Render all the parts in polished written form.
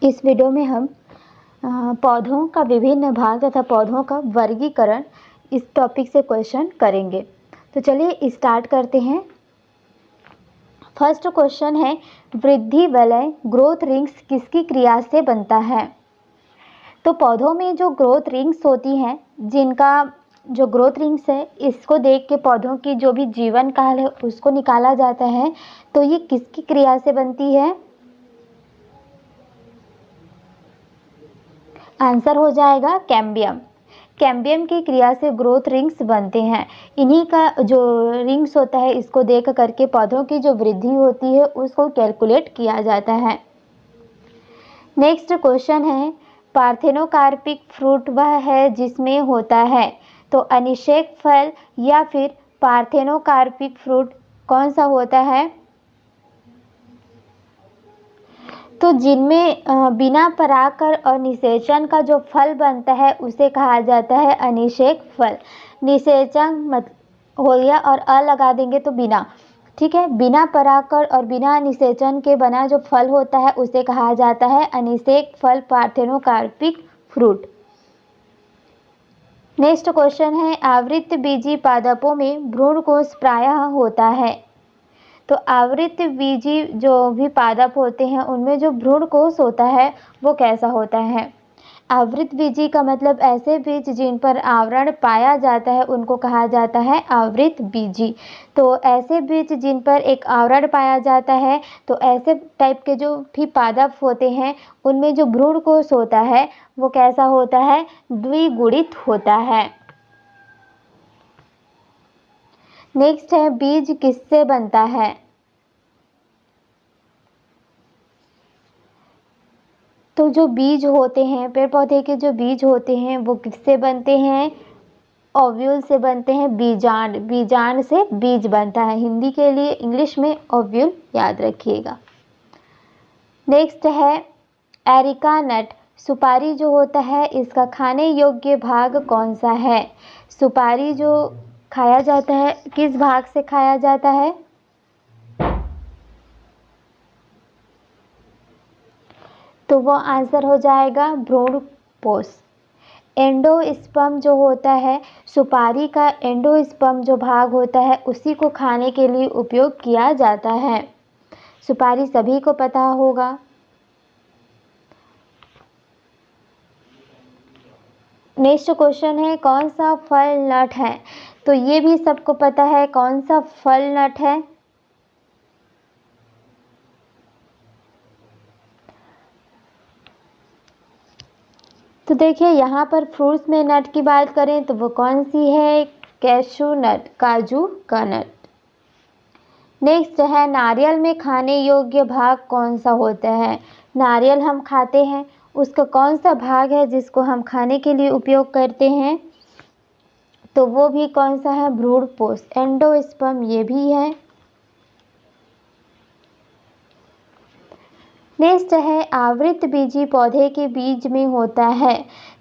इस वीडियो में हम पौधों का विभिन्न भाग तथा पौधों का वर्गीकरण इस टॉपिक से क्वेश्चन करेंगे। तो चलिए स्टार्ट करते हैं। फर्स्ट क्वेश्चन है, वृद्धि वलय ग्रोथ रिंग्स किसकी क्रिया से बनता है? तो पौधों में जो ग्रोथ रिंग्स होती हैं, जिनका जो ग्रोथ रिंग्स है, इसको देख के पौधों की जो भी जीवन काल है उसको निकाला जाता है। तो ये किसकी क्रिया से बनती है? आंसर हो जाएगा कैम्बियम। कैम्बियम की क्रिया से ग्रोथ रिंग्स बनते हैं। इन्हीं का जो रिंग्स होता है, इसको देख करके पौधों की जो वृद्धि होती है उसको कैलकुलेट किया जाता है। नेक्स्ट क्वेश्चन है, पार्थेनोकार्पिक फ्रूट वह है जिसमें होता है। तो अनिषेक फल या फिर पार्थेनोकार्पिक फ्रूट कौन सा होता है? तो जिनमें बिना परागकर और निषेचन का जो फल बनता है उसे कहा जाता है अनिषेक फल। निषेचन मत हो गया और अ लगा देंगे तो बिना, ठीक है। बिना परागकर और बिना निषेचन के बना जो फल होता है उसे कहा जाता है अनिषेक फल, पार्थेनोकार्पिक फ्रूट। नेक्स्ट क्वेश्चन है, आवृत बीजी पादपों में भ्रूणकोश प्रायः होता है। तो आवृत बीजी जो भी पादप होते हैं उनमें जो भ्रूणकोश होता है वो कैसा होता है? आवृत बीजी का मतलब ऐसे बीज जिन पर आवरण पाया जाता है उनको कहा जाता है आवृत बीजी। तो ऐसे बीज जिन पर एक आवरण पाया जाता है, तो ऐसे टाइप के जो भी पादप होते हैं उनमें जो भ्रूणकोश होता है वो कैसा होता है? द्विगुणित होता है। नेक्स्ट है, बीज किससे बनता है? तो जो बीज होते हैं, पेड़ पौधे के जो बीज होते हैं वो किससे बनते हैं? ओव्यूल से बनते हैं। बीजांड, बीजांड से बीज बनता है। हिंदी के लिए इंग्लिश में ओव्यूल याद रखिएगा। नेक्स्ट है, एरिका नट सुपारी जो होता है इसका खाने योग्य भाग कौन सा है? सुपारी जो खाया जाता है किस भाग से खाया जाता है? तो वो आंसर हो जाएगा भ्रूणपोष। एंडोस्पर्म जो होता है, सुपारी का एंडोस्पर्म जो भाग होता है उसी को खाने के लिए उपयोग किया जाता है। सुपारी सभी को पता होगा। नेक्स्ट क्वेश्चन है, कौन सा फल नट है? तो ये भी सबको पता है, कौन सा फल नट है? तो देखिए यहाँ पर फ्रूट्स में नट की बात करें तो वो कौन सी है? कैशू नट, काजू का नट। नेक्स्ट है, नारियल में खाने योग्य भाग कौन सा होता है? नारियल हम खाते हैं, उसका कौन सा भाग है जिसको हम खाने के लिए उपयोग करते हैं? तो वो भी कौन सा है? भ्रूणपोष, एंडोस्पर्म ये भी है। नेक्स्ट है, आवृत बीजी पौधे के बीज में होता है।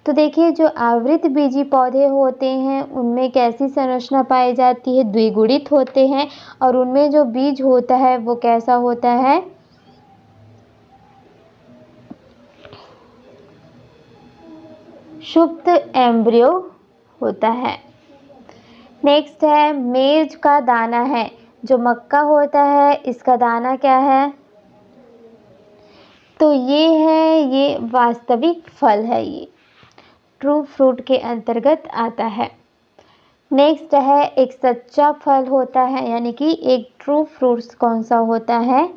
तो देखिए जो आवृत बीजी पौधे होते हैं उनमें कैसी संरचना पाई जाती है? द्विगुणित होते हैं। और उनमें जो बीज होता है वो कैसा होता है? सुप्त एम्ब्रियो होता है। नेक्स्ट है, मेज का दाना है। जो मक्का होता है इसका दाना क्या है? तो ये वास्तविक फल है, ये ट्रू फ्रूट के अंतर्गत आता है। नेक्स्ट है, एक सच्चा फल होता है, यानी कि एक ट्रू फ्रूट्स कौन सा होता है?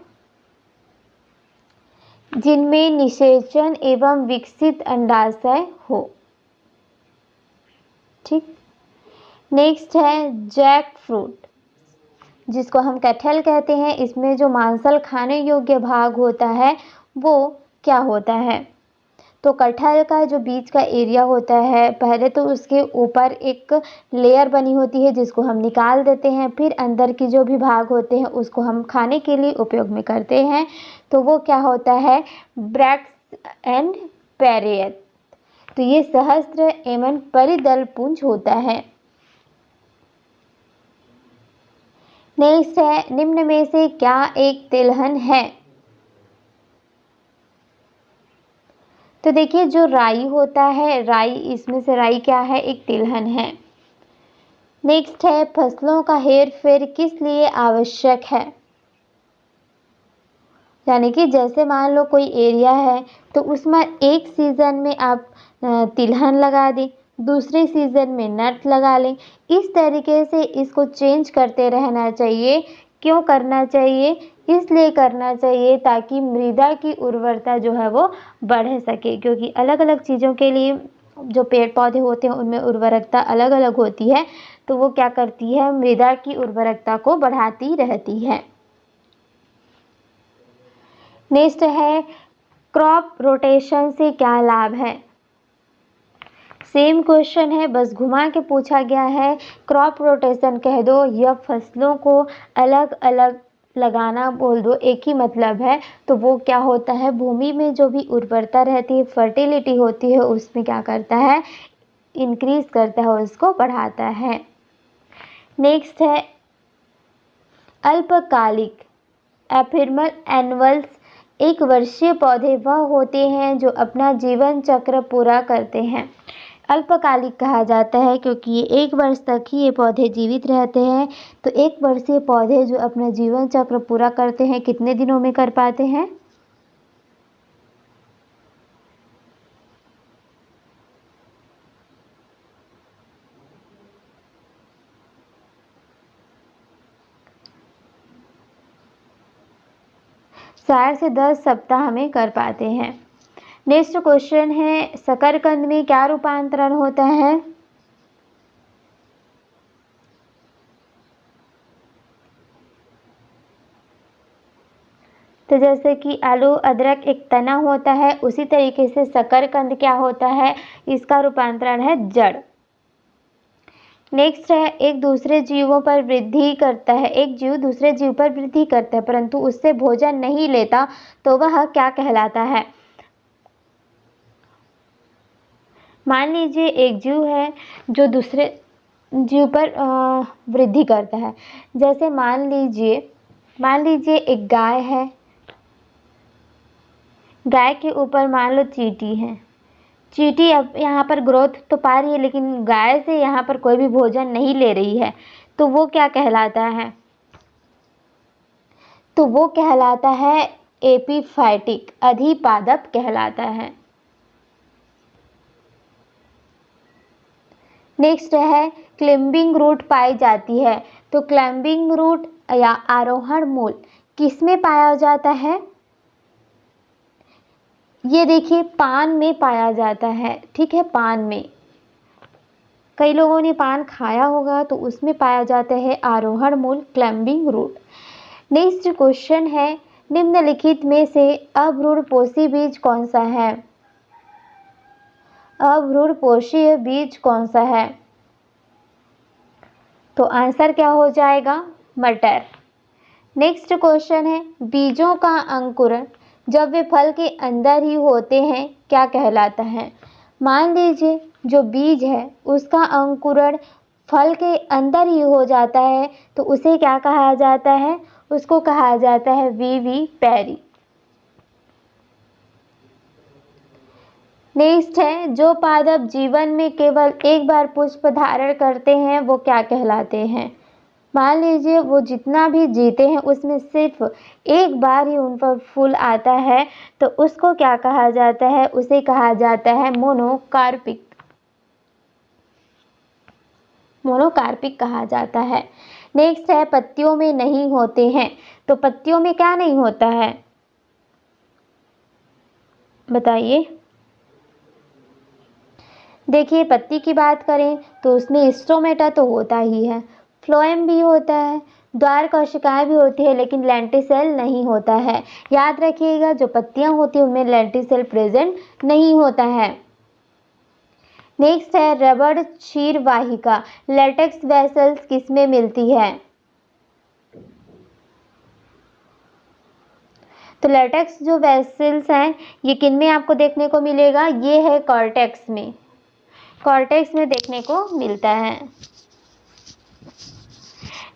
जिनमें निषेचन एवं विकसित अंडाशय हो। ठीक। नेक्स्ट है, जैक फ्रूट जिसको हम कटहल कहते हैं, इसमें जो मांसल खाने योग्य भाग होता है वो क्या होता है? तो कटहल का जो बीच का एरिया होता है, पहले तो उसके ऊपर एक लेयर बनी होती है जिसको हम निकाल देते हैं, फिर अंदर की जो भी भाग होते हैं उसको हम खाने के लिए उपयोग में करते हैं। तो वो क्या होता है? Bracts and perianth. तो ये सहस्त्र एवं परिदल पुंज होता है। नेक्स्ट है, निम्न में से क्या एक तिलहन है? तो देखिए जो राई होता है, राई, इसमें से राई क्या है, एक तिलहन है। नेक्स्ट है फसलों का हेर फेर किस लिए आवश्यक है। यानी कि जैसे मान लो कोई एरिया है तो उसमें एक सीज़न में आप तिलहन लगा दें, दूसरे सीज़न में नट लगा लें। इस तरीके से इसको चेंज करते रहना चाहिए। क्यों करना चाहिए? इसलिए करना चाहिए ताकि मृदा की उर्वरता जो है वो बढ़ सके, क्योंकि अलग अलग चीज़ों के लिए जो पेड़ पौधे होते हैं उनमें उर्वरकता अलग अलग होती है, तो वो क्या करती है, मृदा की उर्वरकता को बढ़ाती रहती है। नेक्स्ट है क्रॉप रोटेशन से क्या लाभ है। सेम क्वेश्चन है, बस घुमा के पूछा गया है। क्रॉप रोटेशन कह दो या फसलों को अलग अलग लगाना बोल दो, एक ही मतलब है। तो वो क्या होता है, भूमि में जो भी उर्वरता रहती है, फर्टिलिटी होती है, उसमें क्या करता है, इंक्रीज करता है, उसको बढ़ाता है। नेक्स्ट है अल्पकालिक एफिमरल एनुअल्स। एक वर्षीय पौधे वह होते हैं जो अपना जीवन चक्र पूरा करते हैं। अल्पकालिक कहा जाता है क्योंकि ये 1 वर्ष तक ही ये पौधे जीवित रहते हैं। तो 1 वर्षीय पौधे जो अपना जीवन चक्र पूरा करते हैं, कितने दिनों में कर पाते हैं? चार से 10 सप्ताह में कर पाते हैं। नेक्स्ट क्वेश्चन है शकरकंद में क्या रूपांतरण होता है। तो जैसे कि आलू अदरक एक तना होता है, उसी तरीके से शकरकंद क्या होता है, इसका रूपांतरण है जड़। नेक्स्ट है एक दूसरे जीवों पर वृद्धि करता है, एक जीव दूसरे जीव पर वृद्धि करता है परंतु उससे भोजन नहीं लेता, तो वह क्या कहलाता है। मान लीजिए एक जीव है जो दूसरे जीव पर वृद्धि करता है। जैसे मान लीजिए एक गाय है, गाय के ऊपर मान लो चींटी है। चींटी अब यहाँ पर ग्रोथ तो पा रही है लेकिन गाय से यहाँ पर कोई भी भोजन नहीं ले रही है, तो वो क्या कहलाता है, तो वो कहलाता है एपीफाइटिक, अधिपादप कहलाता है। नेक्स्ट है क्लाइंबिंग रूट पाई जाती है। तो क्लाइंबिंग रूट या आरोहण मूल किसमें पाया जाता है? ये देखिए पान में पाया जाता है, ठीक है, पान में। कई लोगों ने पान खाया होगा तो उसमें पाया जाता है आरोहण मूल, क्लाइंबिंग रूट। नेक्स्ट क्वेश्चन है निम्नलिखित में से अभ्रूणपोषी बीज कौन सा है। अभ्रूणपोषी बीज कौन सा है? तो आंसर क्या हो जाएगा, मटर। नेक्स्ट क्वेश्चन है बीजों का अंकुरण जब वे फल के अंदर ही होते हैं क्या कहलाता है। मान लीजिए जो बीज है उसका अंकुरण फल के अंदर ही हो जाता है, तो उसे क्या कहा जाता है, उसको कहा जाता है वीवी पैरी। नेक्स्ट है जो पादप जीवन में केवल एक बार पुष्प धारण करते हैं वो क्या कहलाते हैं। मान लीजिए वो जितना भी जीते हैं उसमें सिर्फ एक बार ही उन पर फूल आता है, तो उसको क्या कहा जाता है, उसे कहा जाता है मोनोकार्पिक। मोनोकार्पिक कहा जाता है। नेक्स्ट है पत्तियों में नहीं होते हैं। तो पत्तियों में क्या नहीं होता है, बताइए। देखिए पत्ती की बात करें तो उसमें स्टोमेटा तो होता ही है, फ्लोएम भी होता है, द्वार कोशिकाएं भी होती है, लेकिन लेंटिसेल नहीं होता है। याद रखिएगा जो पत्तियां होती हैं उनमें लेंटिसेल प्रेजेंट नहीं होता है। नेक्स्ट है रबड़ क्षीर वाहिका, लेटेक्स वेसल्स किसमें मिलती है। तो लेटेक्स जो वेसल्स हैं ये किन में आपको देखने को मिलेगा, ये है कॉर्टेक्स में, कॉर्टेक्स में देखने को मिलता है।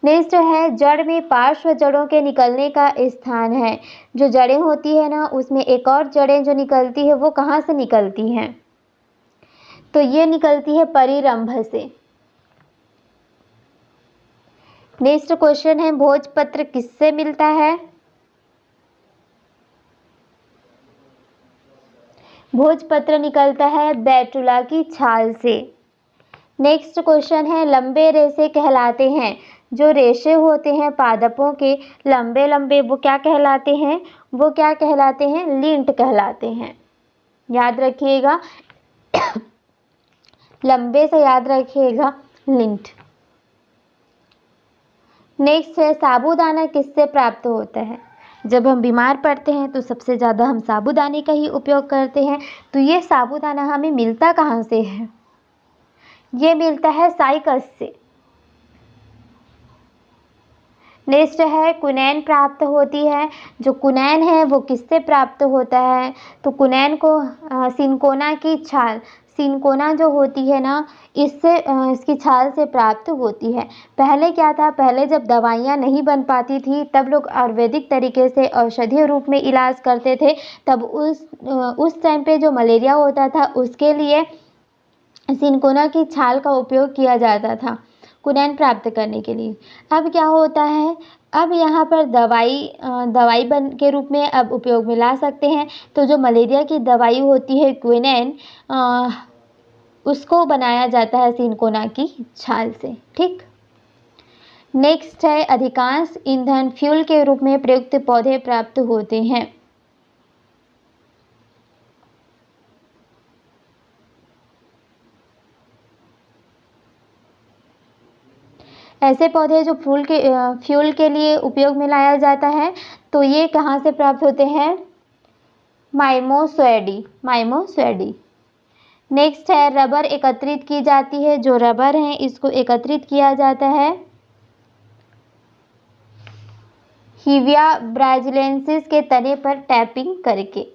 नेक्स्ट है जड़ में पार्श्व जड़ों के निकलने का स्थान है। जो जड़ें होती है ना, उसमें एक और जड़ें जो निकलती है वो कहाँ से निकलती हैं? तो ये निकलती है परिरंभ से। नेक्स्ट क्वेश्चन है, भोजपत्र किससे मिलता है? भोजपत्र निकलता है बैटुला की छाल से। नेक्स्ट क्वेश्चन है, लंबे रेशे कहलाते हैं, जो रेशे होते हैं पादपों के लंबे लंबे, वो क्या कहलाते हैं? वो क्या कहलाते हैं? लिंट कहलाते हैं। याद रखिएगा, लंबे से याद रखिएगा, लिंट। नेक्स्ट है, साबूदाना किससे प्राप्त होता है? जब हम बीमार पड़ते हैं तो सबसे ज़्यादा हम साबूदाने का ही उपयोग करते हैं। तो ये साबूदाना हमें मिलता कहाँ से है? ये मिलता है साइकस से। नेक्स्ट है, कुनैन प्राप्त होती है। जो कुनैन है वो किससे प्राप्त होता है? तो कुनैन को सिनकोना की छाल, सिनकोना जो होती है ना, इससे इसकी छाल से प्राप्त होती है। पहले क्या था, पहले जब दवाइयाँ नहीं बन पाती थी तब लोग आयुर्वेदिक तरीके से औषधीय रूप में इलाज करते थे। तब उस टाइम पे जो मलेरिया होता था उसके लिए सिनकोना की छाल का उपयोग किया जाता था कुनैन प्राप्त करने के लिए। अब क्या होता है, अब यहाँ पर दवाई बन के रूप में अब उपयोग में ला सकते हैं। तो जो मलेरिया की दवाई होती है क्विनैन, उसको बनाया जाता है सिनकोना की छाल से। ठीक। नेक्स्ट है, अधिकांश ईंधन फ्यूल के रूप में प्रयुक्त पौधे प्राप्त होते हैं। ऐसे पौधे जो फ्यूल के लिए उपयोग में लाया जाता है, तो ये कहाँ से प्राप्त होते हैं? माइमोसैडी। नेक्स्ट है, रबर एकत्रित की जाती है। जो रबर है इसको एकत्रित किया जाता है हिविया ब्राजिलेंसिस के तने पर टैपिंग करके।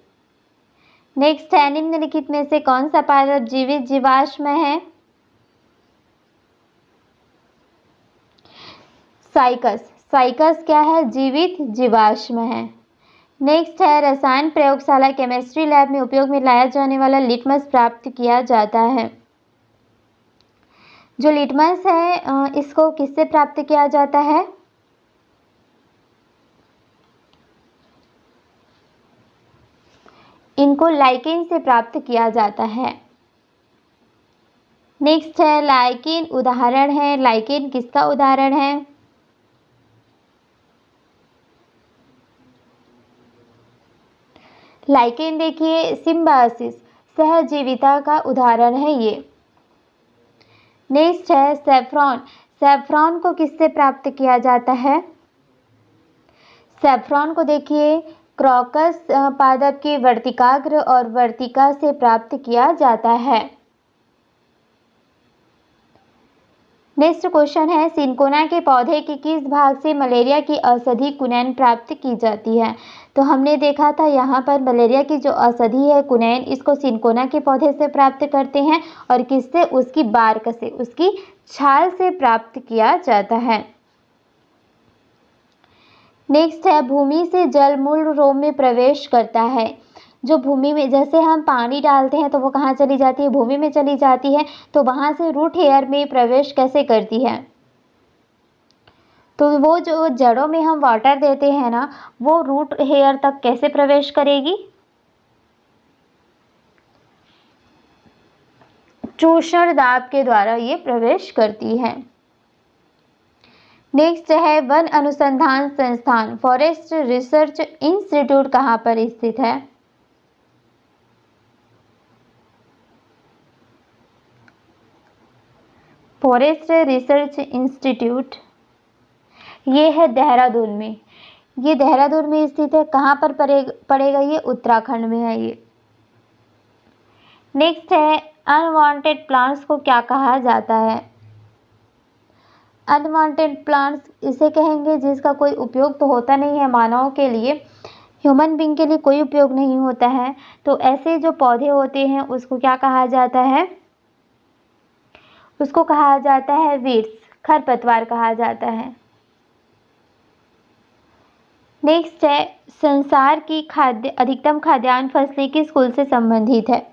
नेक्स्ट है, निम्नलिखित में से कौन सा पादप जीवित जीवाश्म है? साइकस क्या है? जीवित जीवाश्म है। नेक्स्ट है, रसायन प्रयोगशाला केमिस्ट्री लैब में उपयोग में लाया जाने वाला लिटमस प्राप्त किया जाता है। जो लिटमस है इसको किससे प्राप्त किया जाता है? इनको लाइकेन से प्राप्त किया जाता है। नेक्स्ट है, लाइकेन उदाहरण है। लाइकेन किसका उदाहरण है? लाइकेन देखिए सिम्बायोसिस, सहजीविता का उदाहरण है ये। नेक्स्ट है, सैफ्रॉन को किससे प्राप्त किया जाता है? सैफ्रॉन को देखिए क्रॉकस पादप की वर्तिकाग्र और वर्तिका से प्राप्त किया जाता है। नेक्स्ट क्वेश्चन है, सिनकोना के पौधे के किस भाग से मलेरिया की औषधि कुनैन प्राप्त की जाती है? तो हमने देखा था यहाँ पर मलेरिया की जो औषधि है कुनैन, इसको सिनकोना के पौधे से प्राप्त करते हैं और किससे? उसकी बार्क से, उसकी छाल से प्राप्त किया जाता है। नेक्स्ट है, भूमि से जल मूल रोम में प्रवेश करता है। जो भूमि में, जैसे हम पानी डालते हैं तो वो कहाँ चली जाती है? भूमि में चली जाती है। तो वहाँ से रूट हेयर में प्रवेश कैसे करती है? तो वो जो जड़ों में हम वाटर देते हैं ना, वो रूट हेयर तक कैसे प्रवेश करेगी? चूषण दाब के द्वारा ये प्रवेश करती है। नेक्स्ट है, वन अनुसंधान संस्थान फॉरेस्ट रिसर्च इंस्टीट्यूट कहाँ पर स्थित है? फॉरेस्ट रिसर्च इंस्टीट्यूट ये है देहरादून में। ये देहरादून में स्थित है। कहाँ पर पड़ेगा? ये उत्तराखंड में है ये। नेक्स्ट है, अनवांटेड प्लांट्स को क्या कहा जाता है? अनवांटेड प्लांट्स इसे कहेंगे जिसका कोई उपयोग तो होता नहीं है मानव के लिए, ह्यूमन बीइंग के लिए कोई उपयोग नहीं होता है। तो ऐसे जो पौधे होते हैं उसको क्या कहा जाता है? उसको कहा जाता है वीड्स, खरपतवार कहा जाता है। नेक्स्ट है संसार की अधिकतम खाद्यान्न फसलें किस कुल से संबंधित है।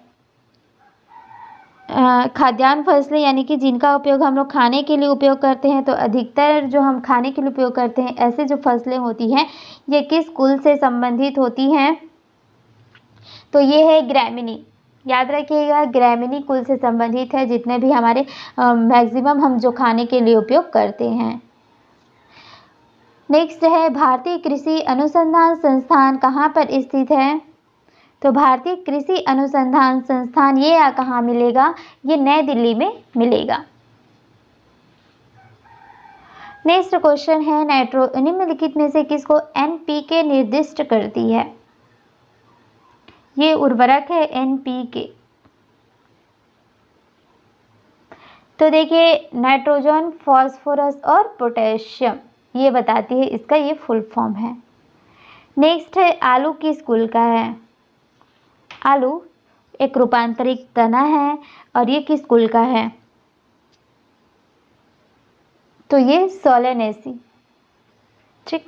खाद्यान्न फसलें यानी कि जिनका उपयोग हम लोग खाने के लिए उपयोग करते हैं, तो अधिकतर जो हम खाने के लिए उपयोग करते हैं ऐसे जो फसलें होती हैं ये किस कुल से संबंधित होती हैं, तो ये है ग्रैमिनी। याद रखिएगा, ग्रैमिनी कुल से संबंधित है जितने भी हमारे मैक्सिमम हम जो खाने के लिए उपयोग करते हैं। नेक्स्ट है भारतीय कृषि अनुसंधान संस्थान कहाँ पर स्थित है। तो भारतीय कृषि अनुसंधान संस्थान ये कहाँ मिलेगा, ये नई दिल्ली में मिलेगा। नेक्स्ट क्वेश्चन है निम्नलिखित में से किसको एनपीके निर्दिष्ट करती है। ये उर्वरक है एनपीके। तो देखिए नाइट्रोजन, फास्फोरस और पोटेशियम ये बताती है, इसका ये फुल फॉर्म है। नेक्स्ट है आलू किस कुल का है। आलू एक रूपांतरित तना है और ये किस कुल का है, तो ये सोलेनेसी। ठीक।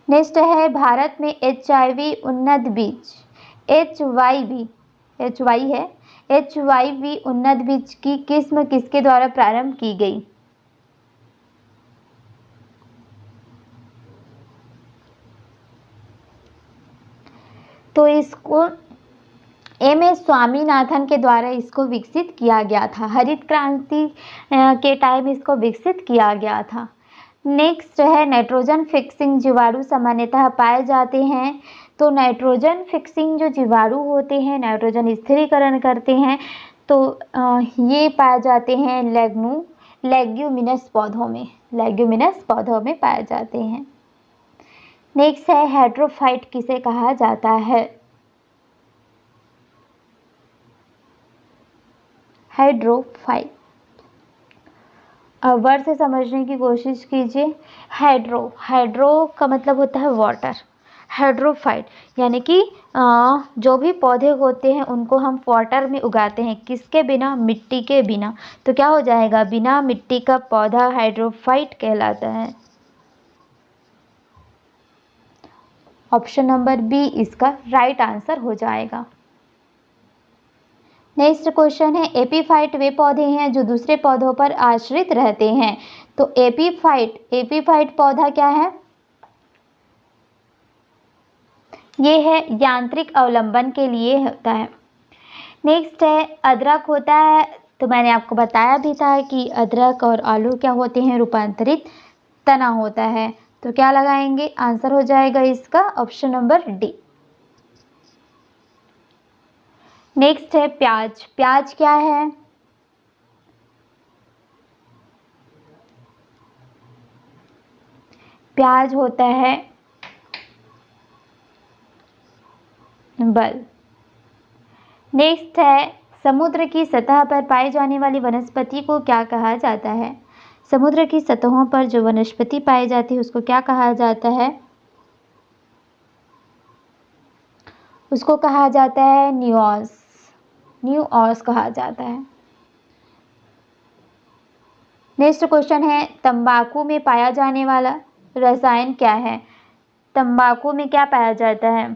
नेक्स्ट है भारत में HIV उन्नत बीज HIV उन्नत बीज की किस्म किसके द्वारा प्रारंभ की गई। तो इसको MS स्वामीनाथन के द्वारा इसको विकसित किया गया था। हरित क्रांति के टाइम इसको विकसित किया गया था। नेक्स्ट है नाइट्रोजन फिक्सिंग जीवाणु सामान्यतः पाए जाते हैं। तो नाइट्रोजन फिक्सिंग जो जीवाणु होते हैं, नाइट्रोजन स्थिरीकरण करते हैं, तो ये पाए जाते हैं लेग्यूमिनस पौधों में पाए जाते हैं। नेक्स्ट है हेट्रोफाइट किसे कहा जाता है। हाइड्रोफाइट। अब वर्ड से समझने की कोशिश कीजिए। हाइड्रो का मतलब होता है वाटर। हाइड्रोफाइट यानी कि जो भी पौधे होते हैं उनको हम वाटर में उगाते हैं, किसके बिना, मिट्टी के बिना। तो क्या हो जाएगा, बिना मिट्टी का पौधा हाइड्रोफाइट कहलाता है। ऑप्शन नंबर बी इसका राइट आंसर हो जाएगा। नेक्स्ट क्वेश्चन है एपीफाइट वे पौधे हैं जो दूसरे पौधों पर आश्रित रहते हैं। तो एपीफाइट पौधा क्या है, ये है यांत्रिक अवलंबन के लिए होता है। नेक्स्ट है अदरक होता है, तो मैंने आपको बताया भी था कि अदरक और आलू क्या होते हैं, रूपांतरित तना होता है। तो क्या लगाएंगे, आंसर हो जाएगा इसका ऑप्शन नंबर डी। नेक्स्ट है प्याज क्या है, प्याज होता है बल। नेक्स्ट है समुद्र की सतह पर पाई जाने वाली वनस्पति को क्या कहा जाता है। समुद्र की सतहों पर जो वनस्पति पाई जाती है उसको क्या कहा जाता है, उसको कहा जाता है न्यू ऑस कहा जाता है। नेक्स्ट क्वेश्चन है तंबाकू में पाया जाने वाला रसायन क्या है। तंबाकू में क्या पाया जाता है,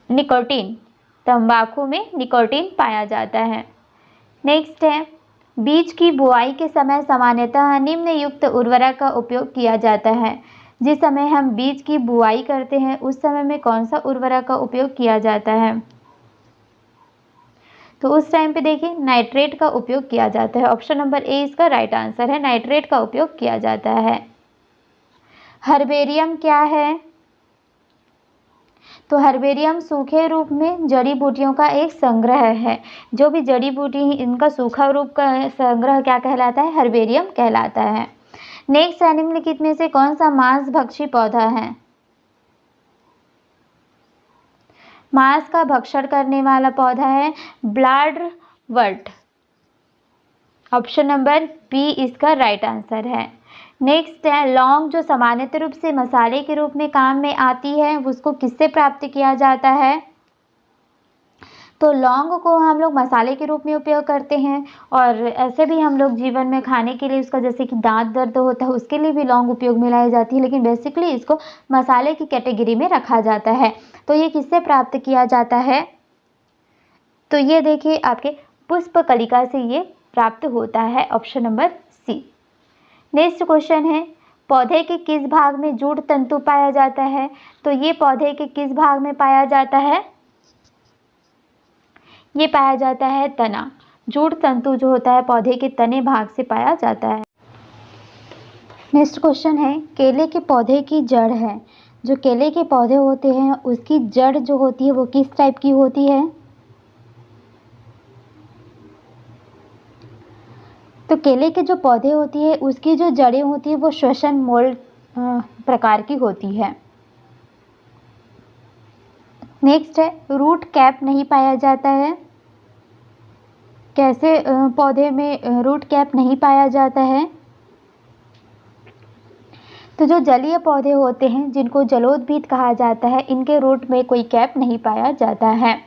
निकोटीन। तंबाकू में निकोटीन पाया जाता है। नेक्स्ट है बीज की बुआई के समय सामान्यतः निम्नयुक्त उर्वरक का उपयोग किया जाता है। जिस समय हम बीज की बुआई करते हैं उस समय में कौन सा उर्वरक का उपयोग किया जाता है, तो उस टाइम पे देखिए नाइट्रेट का उपयोग किया जाता है। ऑप्शन नंबर ए इसका राइट आंसर है, नाइट्रेट का उपयोग किया जाता है। हर्बेरियम क्या है, तो हर्बेरियम सूखे रूप में जड़ी बूटियों का एक संग्रह है। जो भी जड़ी बूटी इनका सूखा रूप का संग्रह क्या कहलाता है, हर्बेरियम कहलाता है। नेक्स्ट निम्नलिखित में से कौन सा मांसभक्षी पौधा है। मांस का भक्षण करने वाला पौधा है ब्लडवर्ट। ऑप्शन नंबर बी इसका राइट आंसर है। नेक्स्ट है लौंग जो सामान्यतः रूप से मसाले के रूप में काम में आती है उसको किससे प्राप्त किया जाता है, तो लौंग को हम लोग मसाले के रूप में उपयोग करते हैं, और ऐसे भी हम लोग जीवन में खाने के लिए उसका, जैसे कि दांत दर्द होता है उसके लिए भी लौंग उपयोग में लाई जाती है, लेकिन बेसिकली इसको मसाले की कैटेगरी में रखा जाता है। तो ये किससे प्राप्त किया जाता है? तो ये देखिए आपके पुष्पकलिका से ये प्राप्त होता है, option number C. Next question है, पौधे के किस भाग में जूट तंतु पाया जाता है? तो ये पौधे के किस भाग में पाया जाता है? ये पाया जाता है तना। जूट तंतु जो होता है पौधे के तने भाग से पाया जाता है। नेक्स्ट क्वेश्चन है, केले के पौधे की जड़ है। जो केले के पौधे होते हैं उसकी जड़ जो होती है वो किस टाइप की होती है? तो केले के जो पौधे होती है उसकी जो जड़ें होती है वो श्वसन मोल्ड प्रकार की होती है। नेक्स्ट है, रूट कैप नहीं पाया जाता है। कैसे पौधे में रूट कैप नहीं पाया जाता है? तो जो जलीय पौधे होते हैं जिनको जलोद्भिद कहा जाता है, इनके रूट में कोई कैप नहीं पाया जाता है।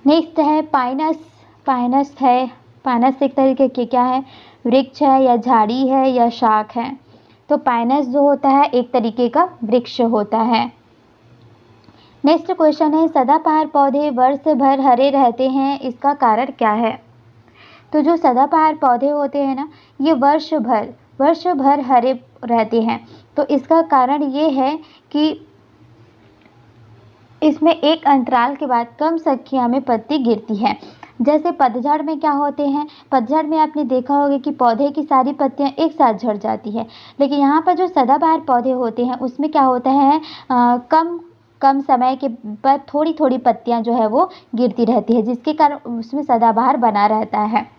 नेक्स्ट है पाइनस। पाइनस है, पाइनस एक तरीके के क्या है? वृक्ष है या झाड़ी है या शाख है? तो पाइनस जो होता है एक तरीके का वृक्ष होता है। नेक्स्ट क्वेश्चन है, सदाबहार पौधे वर्ष भर हरे रहते हैं, इसका कारण क्या है? तो जो सदाबहार पौधे होते हैं ना, ये वर्ष भर हरे रहते हैं। तो इसका कारण ये है कि इसमें एक अंतराल के बाद कम संख्या में पत्ती गिरती है। जैसे पतझड़ में क्या होते हैं, पतझड़ में आपने देखा होगा कि पौधे की सारी पत्तियां एक साथ झड़ जाती है, लेकिन यहाँ पर जो सदाबहार पौधे होते हैं उसमें क्या होता है, कम समय के बाद थोड़ी थोड़ी पत्तियां जो है वो गिरती रहती है, जिसके कारण उसमें सदाबहार बना रहता है।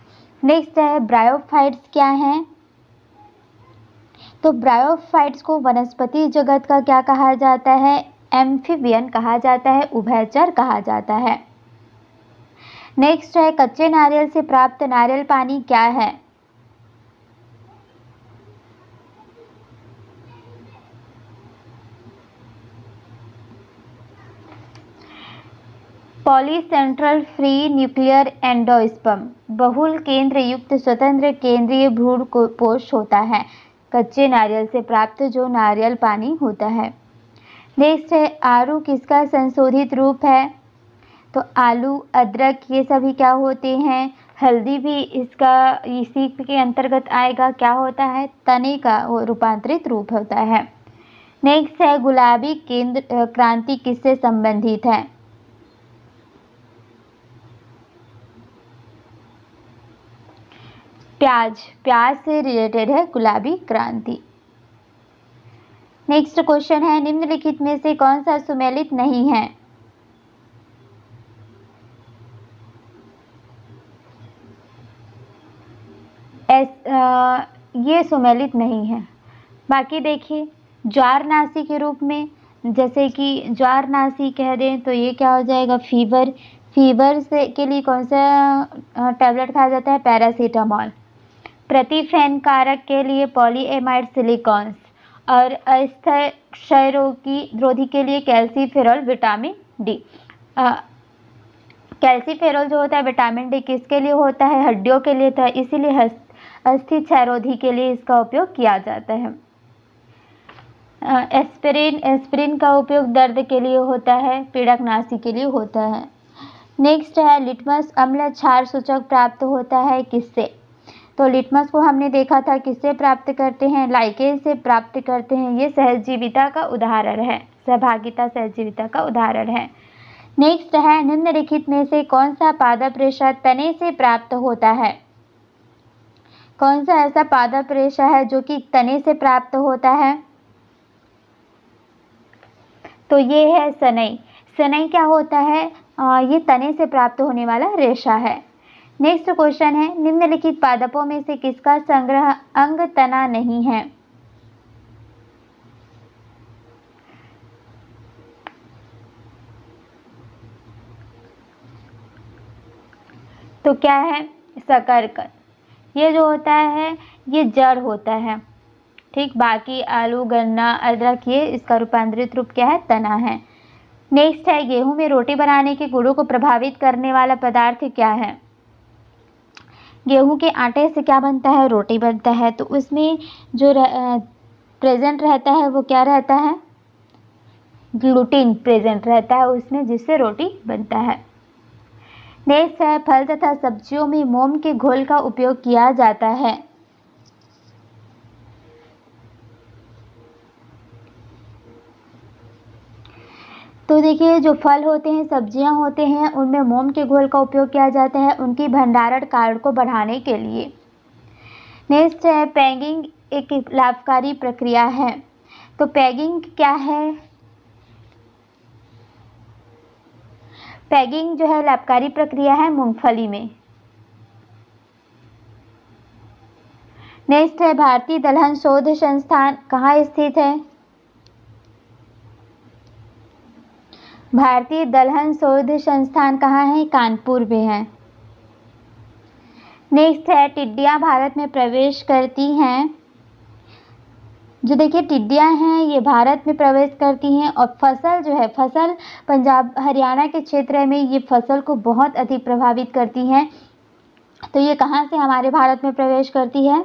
नेक्स्ट है, ब्रायोफाइट्स क्या हैं? तो ब्रायोफाइट्स को वनस्पति जगत का क्या कहा जाता है? एम्फीबियन कहा जाता है, उभयचर कहा जाता है। नेक्स्ट है, कच्चे नारियल से प्राप्त नारियल पानी क्या है? पॉलीसेंट्रल फ्री न्यूक्लियर एंडोस्पर्म, बहुल केंद्र युक्त स्वतंत्र केंद्रीय भ्रूणपोष होता है कच्चे नारियल से प्राप्त जो नारियल पानी होता है। नेक्स्ट है, आरू किसका संशोधित रूप है? तो आलू, अदरक ये सभी क्या होते हैं? हल्दी भी इसका इसी के अंतर्गत आएगा। क्या होता है? तने का रूपांतरित रूप होता है। नेक्स्ट है, गुलाबी केंद्र क्रांति किससे संबंधित है? प्याज से रिलेटेड है गुलाबी क्रांति। नेक्स्ट क्वेश्चन है, निम्नलिखित में से कौन सा सुमेलित नहीं है? ये सुमेलित नहीं है। बाकी देखिए, ज्वारनाशी के रूप में, जैसे कि ज्वारनाशी कह दें तो ये क्या हो जाएगा? फीवर से के लिए कौन सा टैबलेट खाया जाता है? पैरासीटामॉल। प्रतिफेन कारक के लिए पॉलीएमाइड सिलिकॉन्स, और अस्थायी क्षय रोधी के लिए कैल्सीफेरॉल विटामिन डी। कैल्सीफेरॉल जो होता है विटामिन डी किसके लिए होता है? हड्डियों के लिए, था इसीलिए अस्थि क्षयरोधी के लिए इसका उपयोग किया जाता है। एस्पिरिन का उपयोग दर्द के लिए होता है, पीड़कनाशी के लिए होता है। नेक्स्ट है, लिटमस अम्ल क्षार सूचक प्राप्त होता है किससे? तो लिटमस को हमने देखा था किससे प्राप्त करते हैं? लाइकेन से प्राप्त करते हैं। ये सहजीविता का उदाहरण है, सहभागिता सहजीविता का उदाहरण है। नेक्स्ट है, निम्नलिखित में से कौन सा पादप रेशा तने से प्राप्त होता है? कौन सा ऐसा पादप रेशा है जो कि तने से प्राप्त होता है? तो ये है सनई। सनई क्या होता है? ये तने से प्राप्त होने वाला रेशा है। नेक्स्ट क्वेश्चन है, निम्नलिखित पादपों में से किसका संग्रह अंग तना नहीं है? तो क्या है? शकरकंद। ये जो होता है ये जड़ होता है, ठीक। बाकी आलू, गन्ना, अदरक ये इसका रूपांतरित रूप क्या है? तना है। नेक्स्ट है गेहूं में रोटी बनाने के गुणों को प्रभावित करने वाला पदार्थ क्या है। गेहूं के आटे से क्या बनता है, रोटी बनता है। तो उसमें जो प्रेजेंट रहता है वो क्या रहता है, ग्लूटीन प्रेजेंट रहता है उसमें, जिससे रोटी बनता है। नेक्स्ट है फल तथा सब्जियों में मोम के घोल का उपयोग किया जाता है। तो देखिए जो फल होते हैं, सब्जियां होते हैं, उनमें मोम के घोल का उपयोग किया जाता है उनकी भंडारण काल को बढ़ाने के लिए। नेक्स्ट है पैगिंग एक लाभकारी प्रक्रिया है। तो पैगिंग क्या है, पैगिंग जो है लाभकारी प्रक्रिया है मूंगफली में। नेक्स्ट है भारतीय दलहन शोध संस्थान कहाँ स्थित है। भारतीय दलहन शोध संस्थान कहाँ है, कानपुर में है। नेक्स्ट है टिड्डियां भारत में प्रवेश करती हैं। जो देखिए टिड्डियां हैं ये भारत में प्रवेश करती हैं और फसल जो है, फसल पंजाब हरियाणा के क्षेत्र में ये फसल को बहुत अधिक प्रभावित करती हैं। तो ये कहाँ से हमारे भारत में प्रवेश करती है,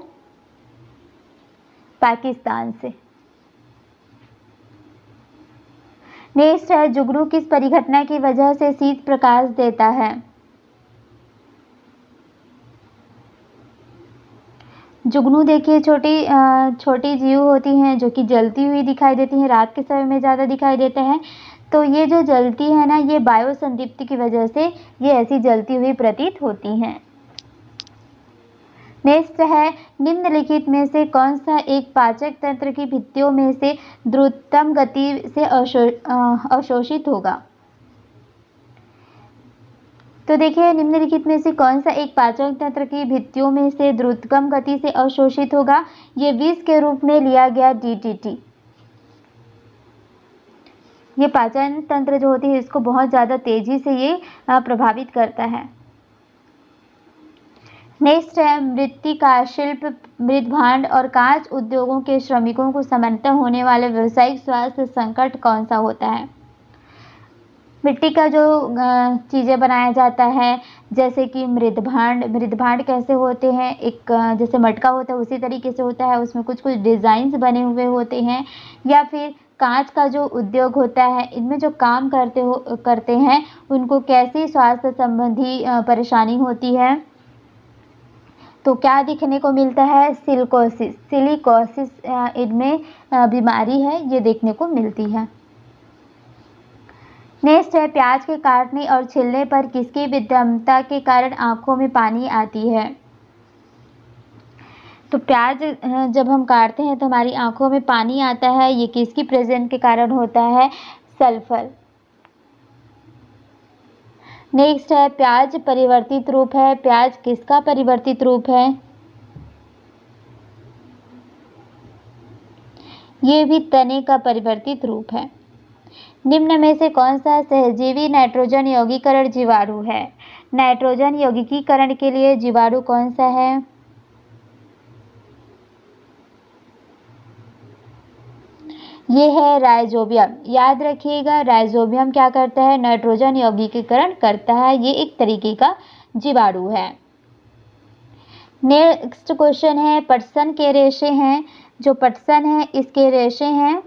पाकिस्तान से। नेक्स्ट है जुगनू किस परिघटना की वजह से शीत प्रकाश देता है। जुगनू देखिए छोटी जीव होती हैं जो कि जलती हुई दिखाई देती हैं, रात के समय में ज़्यादा दिखाई देता है। तो ये जो जलती है ना, ये वायु संदीप्ति की वजह से ये ऐसी जलती हुई प्रतीत होती हैं। नेक्स्ट है निम्नलिखित में से कौन सा एक पाचक तंत्र की भित्तियों में से द्रुततम गति से अवशोषित होगा। तो देखिए निम्नलिखित में से कौन सा एक पाचन तंत्र की भित्तियों में से द्रुतगम गति से अवशोषित होगा। ये विष के रूप में लिया गया DDT। ये पाचन तंत्र जो होती है इसको बहुत ज़्यादा तेजी से ये प्रभावित करता है। नेक्स्ट है मृत्तिका शिल्प, मृद भांड और कांच उद्योगों के श्रमिकों को सामान्यतः होने वाले व्यावसायिक स्वास्थ्य संकट कौन सा होता है। मिट्टी का जो चीज़ें बनाया जाता है जैसे कि मृद भांड कैसे होते हैं, एक जैसे मटका होता है उसी तरीके से होता है, उसमें कुछ डिज़ाइंस बने हुए होते हैं। या फिर कांच का जो उद्योग होता है, इनमें जो काम करते हैं उनको कैसी स्वास्थ्य संबंधी परेशानी होती है। तो क्या दिखने को मिलता है, सिलिकोसिस इनमें बीमारी है ये देखने को मिलती है। नेक्स्ट है प्याज के काटने और छिलने पर किसकी विषमता के कारण आंखों में पानी आती है। तो प्याज जब हम काटते हैं तो हमारी आंखों में पानी आता है, ये किसकी प्रेजेंट के कारण होता है, सल्फर। नेक्स्ट है प्याज परिवर्तित रूप है, प्याज किसका परिवर्तित रूप है, ये भी तने का परिवर्तित रूप है। निम्न में से कौन सा सहजीवी नाइट्रोजन यौगिकीकरण जीवाणु है। नाइट्रोजन यौगिकीकरण के लिए जीवाणु कौन सा है, ये है राइजोबियम। याद रखिएगा राइजोबियम क्या करता है, नाइट्रोजन यौगिकीकरण करता है, ये एक तरीके का जीवाणु है। नेक्स्ट क्वेश्चन है पटसन के रेशे हैं, जो पटसन है इसके रेशे हैं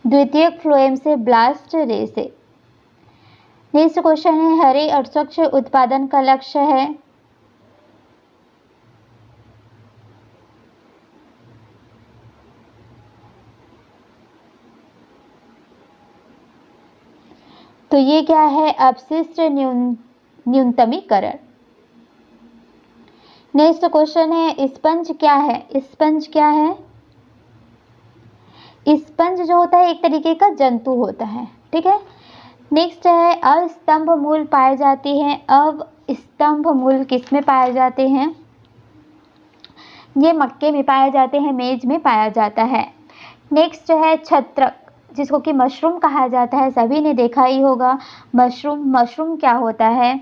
द्वितीयक फ्लोएम से ब्लास्ट रेशे। नेक्स्ट क्वेश्चन है हरे और स्वच्छ उत्पादन का लक्ष्य है, तो ये क्या है, अपशिष्ट न्यूनतमीकरण। नेक्स्ट क्वेश्चन है स्पंज क्या है, स्पंज क्या है, स्पंज जो होता है एक तरीके का जंतु होता है, ठीक है। नेक्स्ट है अस्तंभ मूल पाए जाते हैं, अब स्तंभ मूल किस में पाए जाते हैं, ये मक्के में पाए जाते हैं, मेज में पाया जाता है। नेक्स्ट है छत्रक जिसको कि मशरूम कहा जाता है, सभी ने देखा ही होगा मशरूम क्या होता है,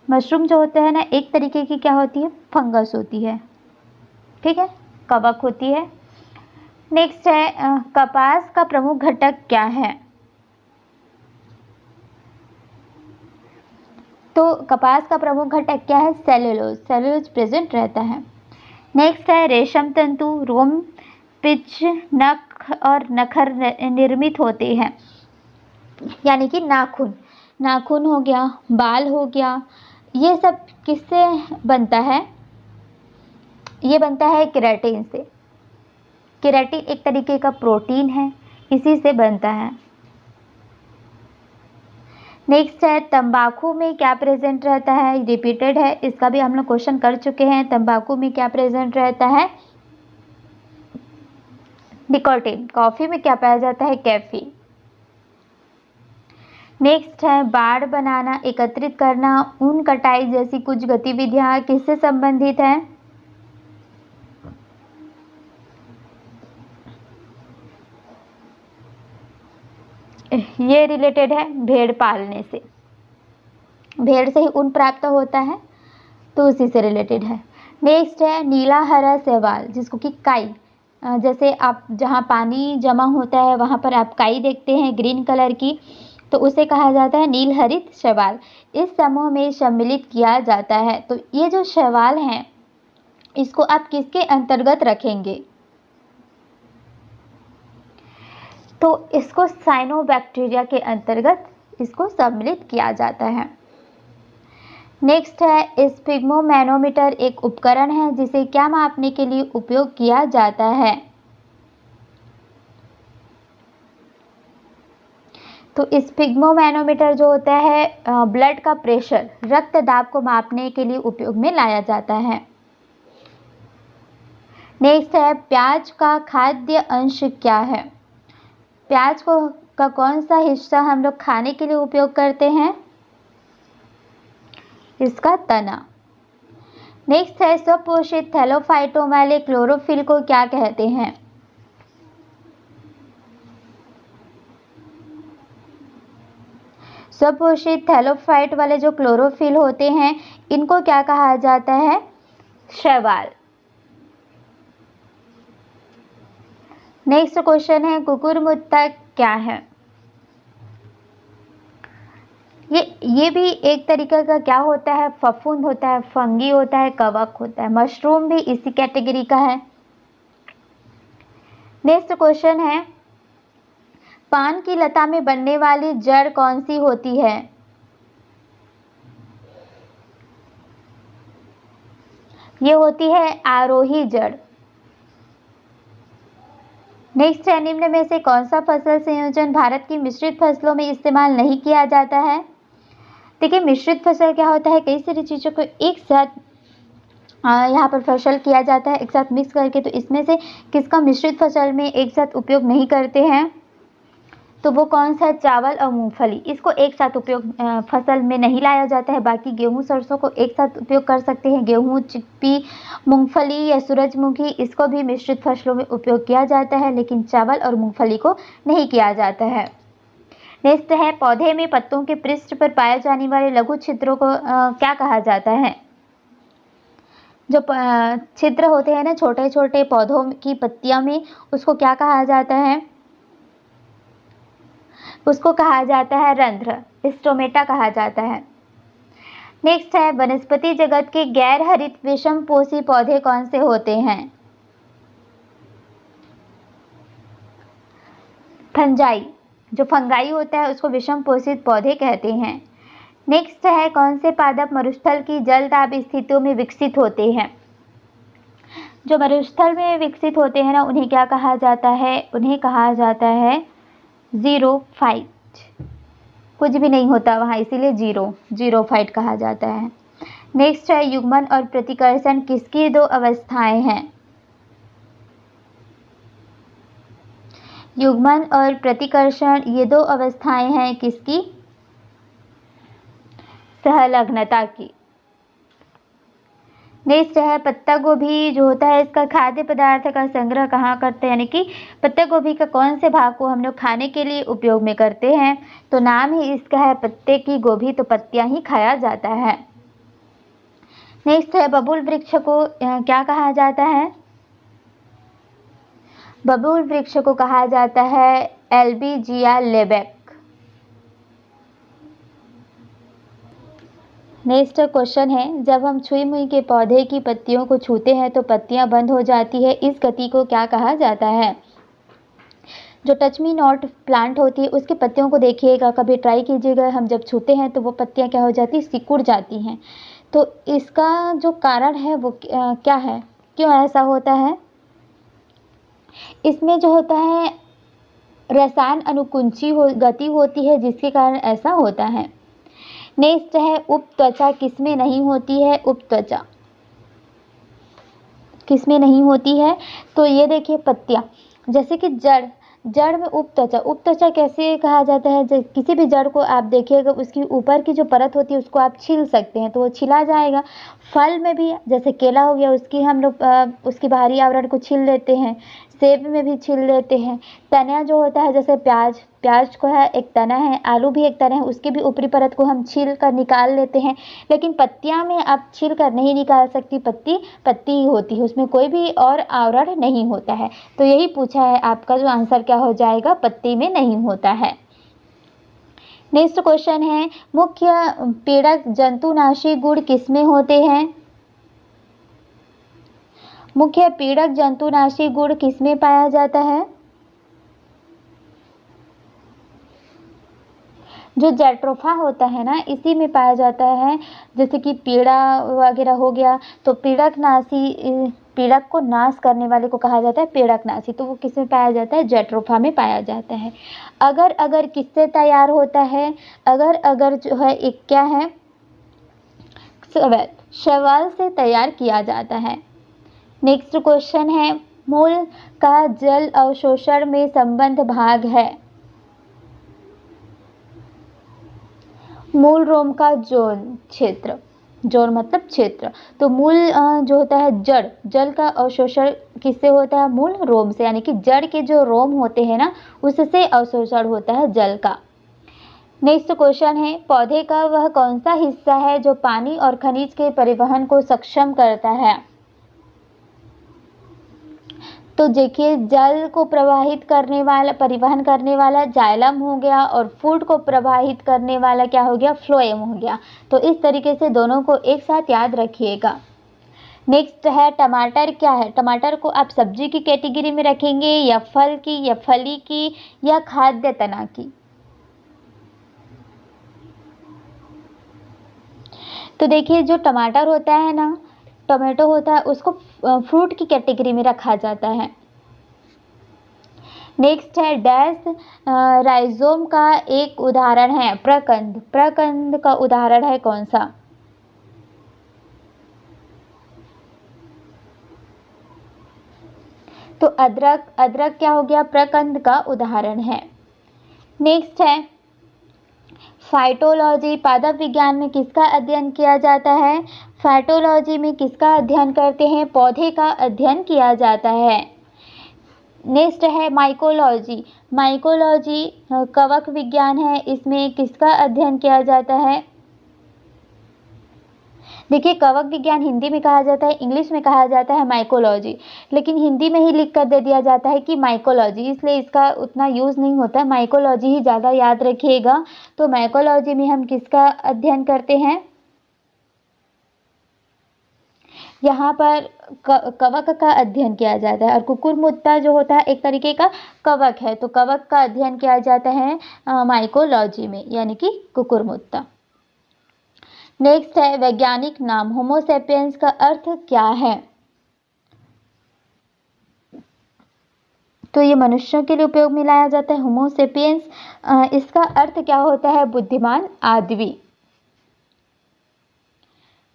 मशरूम जो होता है ना, एक तरीके की क्या होती है, फंगस होती है, ठीक है, कवक होती है। नेक्स्ट है कपास का प्रमुख घटक क्या है? तो कपास का प्रमुख घटक क्या है? सेल्यूलोज। सेल्यूलोज प्रेजेंट रहता है। नेक्स्ट है रेशम तंतु, रोम, पिच, नख और नखर निर्मित होते हैं, यानी कि नाखून। नाखून हो गया, बाल हो गया, ये सब किससे बनता है? ये बनता है केराटिन से। केराटिन एक तरीके का प्रोटीन है, इसी से बनता है। नेक्स्ट है तंबाकू में क्या प्रेजेंट रहता है? रिपीटेड है, इसका भी हम लोग क्वेश्चन कर चुके हैं। तंबाकू में क्या प्रेजेंट रहता है? निकोटीन। कॉफी में क्या पाया जाता है? कैफीन। नेक्स्ट है बाड़ बनाना, एकत्रित करना, ऊन कटाई जैसी कुछ गतिविधियां किससे संबंधित है? ये रिलेटेड है भेड़ पालने से। भेड़ से ही ऊन प्राप्त होता है, तो उसी से रिलेटेड है। नेक्स्ट है नीला हरा शैवाल, जिसको कि काई, जैसे आप जहाँ पानी जमा होता है वहाँ पर आप काई देखते हैं ग्रीन कलर की, तो उसे कहा जाता है नील हरित शैवाल। इस समूह में सम्मिलित किया जाता है। तो ये जो शैवाल हैं, इसको आप किसके अंतर्गत रखेंगे? तो इसको साइनोबैक्टीरिया के अंतर्गत इसको सम्मिलित किया जाता है। नेक्स्ट है स्फिग्मोमैनोमीटर, एक उपकरण है जिसे क्या मापने के लिए उपयोग किया जाता है? तो स्फिग्मोमैनोमीटर जो होता है ब्लड का प्रेशर, रक्त दाब को मापने के लिए उपयोग में लाया जाता है। नेक्स्ट है प्याज का खाद्य अंश क्या है? प्याज का कौन सा हिस्सा हम लोग खाने के लिए उपयोग करते हैं? इसका तना। नेक्स्ट है स्वपोषित थैलोफाइटों वाले क्लोरोफिल को क्या कहते हैं? स्वपोषित थैलोफाइट वाले जो क्लोरोफिल होते हैं, इनको क्या कहा जाता है? शैवाल। नेक्स्ट क्वेश्चन है कुकुरमुत्ता क्या है? ये भी एक तरीके का क्या होता है? फफूंद होता है, फंगी होता है, कवक होता है। मशरूम भी इसी कैटेगरी का है। नेक्स्ट क्वेश्चन है पान की लता में बनने वाली जड़ कौन सी होती है? ये होती है आरोही जड़। नेक्स्ट है निम्न में से कौन सा फसल संयोजन भारत की मिश्रित फसलों में इस्तेमाल नहीं किया जाता है? देखिए मिश्रित फसल क्या होता है, कई सारी चीज़ों को एक साथ यहाँ पर फसल किया जाता है, एक साथ मिक्स करके। तो इसमें से किसका मिश्रित फसल में एक साथ उपयोग नहीं करते हैं? तो वो कौन सा? चावल और मूंगफली। इसको एक साथ उपयोग फसल में नहीं लाया जाता है। बाकी गेहूं सरसों को एक साथ उपयोग कर सकते हैं। गेहूं, चिप्पी, मूंगफली या सूरजमुखी, इसको भी मिश्रित फसलों में उपयोग किया जाता है, लेकिन चावल और मूंगफली को नहीं किया जाता है। नेक्स्ट है पौधे में पत्तों के पृष्ठ पर पाए जाने वाले लघु छिद्रों को क्या कहा जाता है? जो छिद्र होते हैं ना छोटे छोटे पौधों की पत्तियां में, उसको क्या कहा जाता है? उसको कहा जाता है रंध्र, स्टोमेटा कहा जाता है। नेक्स्ट है वनस्पति जगत के गैर हरित विषमपोषी पौधे कौन से होते हैं? फंजाई, जो फंगाई होता है उसको विषम पोषित पौधे कहते हैं। नेक्स्ट है कौन से पादप मरुस्थल की जलदाब स्थितियों में विकसित होते हैं? जो मरुस्थल में विकसित होते हैं ना, उन्हें क्या कहा जाता है? उन्हें कहा जाता है जीरोफाइट। कुछ भी नहीं होता वहाँ, इसीलिए जीरोफाइट कहा जाता है। नेक्स्ट है युग्मन और प्रतिकर्षण किसकी दो अवस्थाएं हैं? युग्मन और प्रतिकर्षण ये दो अवस्थाएं हैं किसकी? सहलग्नता की। नेक्स्ट है पत्ता गोभी जो होता है, इसका खाद्य पदार्थ का संग्रह कहाँ करते हैं? यानी कि पत्ता गोभी का कौन से भाग को हम लोग खाने के लिए उपयोग में करते हैं? तो नाम ही इसका है पत्ते की गोभी, तो पत्तियां ही खाया जाता है। नेक्स्ट है बबूल वृक्ष को क्या कहा जाता है? बबूल वृक्ष को कहा जाता है एल्बिजिया लेबेक। नेक्स्ट क्वेश्चन है, जब हम छुई मुई के पौधे की पत्तियों को छूते हैं तो पत्तियां बंद हो जाती है, इस गति को क्या कहा जाता है? जो टच मी नॉट प्लांट होती है उसकी पत्तियों को देखिएगा, कभी ट्राई कीजिएगा, हम जब छूते हैं तो वो पत्तियां क्या हो जाती है, सिकुड़ जाती हैं। तो इसका जो कारण है वो क्या है, क्यों ऐसा होता है? इसमें जो होता है रसायन अनुकुंची गति होती है जिसके कारण ऐसा होता है। नेक्स्ट है उपत्वचा किसमें नहीं होती है? उपत्वचा किसमें नहीं होती है? तो ये देखिए पत्तियां, जैसे कि जड़ में उपत्वचा कैसे कहा जाता है? किसी भी जड़ को आप देखिएगा उसकी ऊपर की जो परत होती है उसको आप छील सकते हैं तो वो छिला जाएगा। फल में भी जैसे केला हो गया, उसकी हम लोग उसकी बाहरी आवरण को छील लेते हैं, सेब में भी छील लेते हैं। तना जो होता है, जैसे प्याज को है एक तना है, आलू भी एक तना है, उसकी भी ऊपरी परत को हम छील कर निकाल लेते हैं। लेकिन पत्तियां में आप छील कर नहीं निकाल सकती, पत्ती ही होती है, उसमें कोई भी और आवरण नहीं होता है। तो यही पूछा है, आपका जो आंसर क्या हो जाएगा, पत्ती में नहीं होता है। नेक्स्ट क्वेश्चन है, मुख्य पीड़क जंतुनाशी गुण किसमें होते हैं? मुख्य पीड़क जंतुनाशी गुण किसमें पाया जाता है? जो जैट्रोफा होता है ना, इसी में पाया जाता है। जैसे कि पीड़ा वगैरह हो गया तो पीड़क को नाश करने वाले को कहा जाता है पीड़कनाशी, तो वो किस में पाया जाता है? जैट्रोफा में पाया जाता है। अगर किससे तैयार होता है? अगर जो है एक क्या है, शैवाल से तैयार किया जाता है। नेक्स्ट क्वेश्चन है, मूल का जल अवशोषण में संबंध भाग है। मूल रोम का जोन क्षेत्र, जोन मतलब क्षेत्र, तो मूल जो होता है जल का अवशोषण किससे होता है? मूल रोम से, यानी कि जड़ के जो रोम होते हैं ना उससे अवशोषण होता है जल का। नेक्स्ट क्वेश्चन है, पौधे का वह कौन सा हिस्सा है जो पानी और खनिज के परिवहन को सक्षम करता है? तो देखिए जल को परिवहन करने वाला जाइलम हो गया और फूड को प्रवाहित करने वाला क्या हो गया? फ्लोएम हो गया। तो इस तरीके से दोनों को एक साथ याद रखिएगा। नेक्स्ट है टमाटर क्या है? टमाटर को आप सब्जी की कैटेगरी में रखेंगे या फल की या फली की या खाद्य तना की? तो देखिए जो टमाटर होता है ना, टोमेटो होता है, उसको फ्रूट की कैटेगरी में रखा जाता है। नेक्स्ट है डैश राइजोम का एक उदाहरण है प्रकंद का उदाहरण है कौन सा? तो अदरक क्या हो गया? प्रकंद का उदाहरण है। नेक्स्ट है फाइटोलॉजी, पादप विज्ञान में किसका अध्ययन किया जाता है? फाइटोलॉजी में किसका अध्ययन करते हैं? पौधे का अध्ययन किया जाता है। नेक्स्ट है माइकोलॉजी, कवक विज्ञान है, इसमें किसका अध्ययन किया जाता है? देखिए कवक विज्ञान हिंदी में कहा जाता है, इंग्लिश में कहा जाता है माइकोलॉजी, लेकिन हिंदी में ही लिख कर दे दिया जाता है कि माइकोलॉजी, इसलिए इसका उतना यूज़ नहीं होता है, माइकोलॉजी ही ज़्यादा याद रखिएगा। तो माइकोलॉजी में हम किसका अध्ययन करते हैं? यहाँ पर कवक का अध्ययन किया जाता है और कुकुरमुत्ता जो होता है एक तरीके का कवक है, तो कवक का अध्ययन किया जाता है माइकोलॉजी में, यानी कि कुकुरमुत्ता। नेक्स्ट है वैज्ञानिक नाम, होमो सेपियंस का अर्थ क्या है? तो ये मनुष्यों के लिए उपयोग में लाया जाता है होमो सेपियंस, इसका अर्थ क्या होता है? बुद्धिमान आदमी।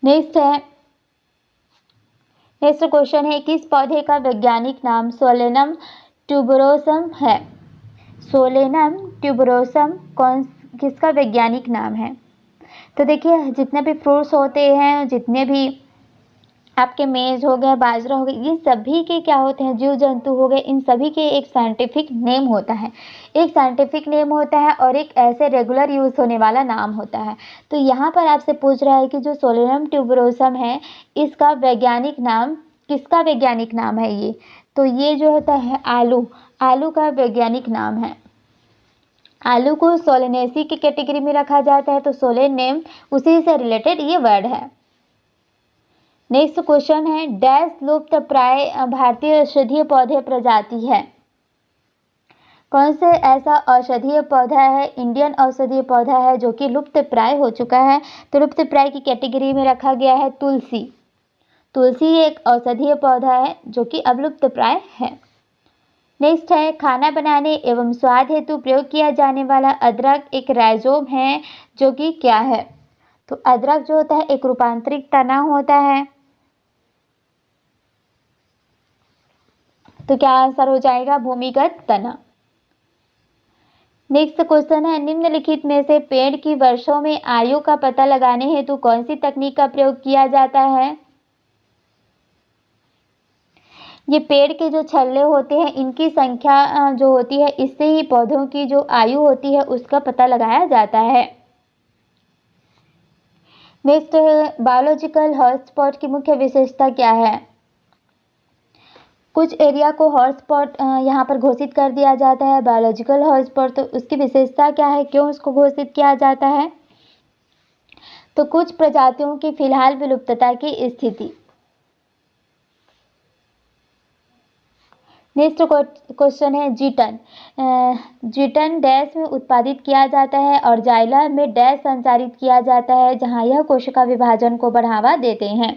नेक्स्ट क्वेश्चन है, किस पौधे का वैज्ञानिक नाम सोलेनम ट्यूबरोसम है? सोलेनम ट्यूबरोसम किसका वैज्ञानिक नाम है? तो देखिए जितने भी फ्रूट्स होते हैं, जितने भी आपके मेज हो गए, बाजरा हो गया, ये सभी के क्या होते हैं, जीव जंतु हो गए, इन सभी के एक साइंटिफिक नेम होता है। एक साइंटिफिक नेम होता है और एक ऐसे रेगुलर यूज होने वाला नाम होता है। तो यहाँ पर आपसे पूछ रहा है कि जो सोलेनम ट्यूबरोसम है, इसका वैज्ञानिक नाम, किसका वैज्ञानिक नाम है ये? तो ये जो होता है आलू, आलू का वैज्ञानिक नाम है। आलू को सोलेनेसी की कैटेगरी में रखा जाता है, तो सोलेनेम उसी से रिलेटेड ये वर्ड है। नेक्स्ट क्वेश्चन है, डैश लुप्त प्राय भारतीय औषधीय पौधे प्रजाति है? कौन से ऐसा औषधीय पौधा है, इंडियन औषधीय पौधा है जो कि लुप्त प्राय हो चुका है? तो लुप्त प्राय की कैटेगरी में रखा गया है तुलसी। तुलसी एक औषधीय पौधा है जो कि अब लुप्त प्राय है। नेक्स्ट है, खाना बनाने एवं स्वाद हेतु प्रयोग किया जाने वाला अदरक एक राइजोम है जो कि क्या है? तो अदरक जो होता है एक रूपांतरित तना होता है। तो क्या आंसर हो जाएगा? भूमिगत तना। नेक्स्ट क्वेश्चन है, निम्नलिखित में से पेड़ की वर्षों में आयु का पता लगाने हेतु कौन सी तकनीक का प्रयोग किया जाता है? ये पेड़ के जो छल्ले होते हैं, इनकी संख्या जो होती है, इससे ही पौधों की जो आयु होती है उसका पता लगाया जाता है। नेक्स्ट है, बायोलॉजिकल हॉटस्पॉट की मुख्य विशेषता क्या है? कुछ एरिया को हॉटस्पॉट यहाँ पर घोषित कर दिया जाता है, बायोलॉजिकल हॉटस्पॉट, तो उसकी विशेषता क्या है, क्यों उसको घोषित किया जाता है? तो कुछ प्रजातियों की फिलहाल विलुप्तता की स्थिति। नेक्स्ट क्वेश्चन है, जीटन। जीटन डैश में उत्पादित किया जाता है और जाइलम में डैश संचारित किया जाता है, जहां यह कोशिका विभाजन को बढ़ावा देते हैं।